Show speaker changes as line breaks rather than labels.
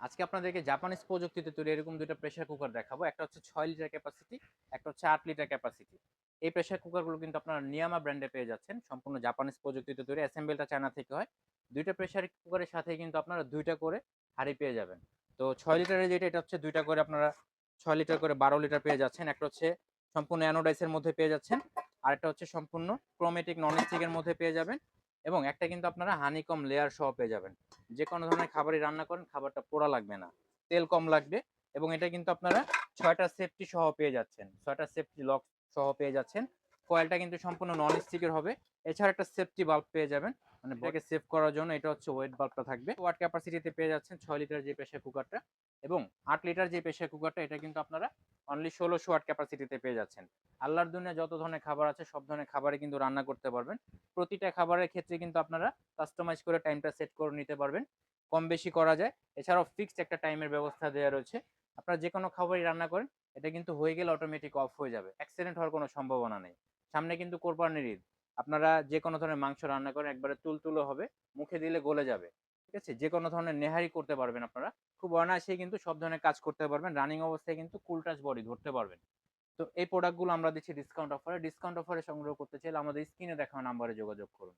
আজকে আপনাদেরকে জাপানিজ প্রযুক্তিতে তৈরি এরকম দুইটা প্রেসার কুকার দেখাবো। একটা হচ্ছে ৬ লিটার ক্যাপাসিটি, একটা হচ্ছে ৮ লিটার ক্যাপাসিটি। এই প্রেসার কুকারগুলো কিন্তু আপনারা নিয়ামা ব্র্যান্ডে পেয়ে যাচ্ছেন। সম্পূর্ণ জাপানিজ প্রযুক্তিতে তৈরি, অ্যাসেম্বলটা চায়না থেকে হয়। ২ টা প্রেসার কুকারের সাথেই কিন্তু আপনারা ২ টা করে হাঁড়ি পেয়ে যাবেন। তো ৬ লিটারের যেটা এটা হচ্ছে ২ টা করে আপনারা ৬ লিটার করে ১২ লিটার পেয়ে যাচ্ছেন। একটা হচ্ছে সম্পূর্ণ অ্যানোডাইজের মধ্যে পেয়ে যাচ্ছেন। আরেকটা হচ্ছে সম্পূর্ণ ক্রোমেটিক নন স্টিকের মধ্যে পেয়ে যাবেন এবং একটা কিন্তু আপনারা হানিকম লেয়ার সহ পেয়ে যাবেন। যে কোনো ধরনের খাবারই রান্না করেন খাবারটা পোড়া লাগবে না, তেল কম লাগবে এবং এটা কিন্তু আপনারা ৬টা সেফটি সহ পেয়ে যাচ্ছেন, ৬টা সেফটি লক সহ পেয়ে যাচ্ছেন। কয়েলটা কিন্তু সম্পূর্ণ নন স্টিকের হবে। এছাড়া একটা সেফটি বাল্ব পেয়ে যাবেন, মানে এটাকে সেভ করার জন্য। এটা হচ্ছে ওয়েট বাল্বটা থাকবে। ওয়াট ক্যাপাসিটিতে পেয়ে যাচ্ছেন ৬ লিটার যে প্রেসার কুকারটা এবং ৮ লিটার যে প্রেসার কুকারটা এটা কিন্তু আপনারা অনলি ১৬০০ ওয়াট ক্যাপাসিটিতে পেয়ে যাচ্ছেন। আল্লাহর দুনিয়া যত ধরনের খাবার আছে সব ধরনের খাবারে কিন্তু রান্না করতে পারবেন। প্রতিটা খাবারের ক্ষেত্রে কিন্তু আপনারা কাস্টমাইজ করে টাইমটা সেট করে নিতে পারবেন, কম বেশি করা যায়। এছাড়াও ফিক্সড একটা টাইমের ব্যবস্থা দেওয়া রয়েছে। আপনারা যে কোনো খাবারই রান্না করেন এটা কিন্তু হয়ে গেলে অটোমেটিক অফ হয়ে যাবে, অ্যাক্সিডেন্ট হওয়ার কোনো সম্ভাবনা নেই। সামনে কিন্তু কোরবানির ঈদ, আপনারা যে কোনো ধরনের মাংস রান্না করেন একবারে তুলতুলো হবে, মুখে দিলে গলে যাবে। ঠিক আছে, যে কোনো ধরনের নেহারি করতে পারবেন আপনারা, খুব অনায়াসেই কিন্তু সব ধরনের কাজ করতে পারবেন, রানিং অবস্থায় কিন্তু কুল টাচ বডি ধরতে পারবেন। তো এই প্রোডাক্টগুলো আমরা দিচ্ছি ডিসকাউন্ট অফারে। ডিসকাউন্ট অফারে সংগ্রহ করতে চাইলে আমাদের স্ক্রিনে দেখানো নাম্বারে যোগাযোগ করুন।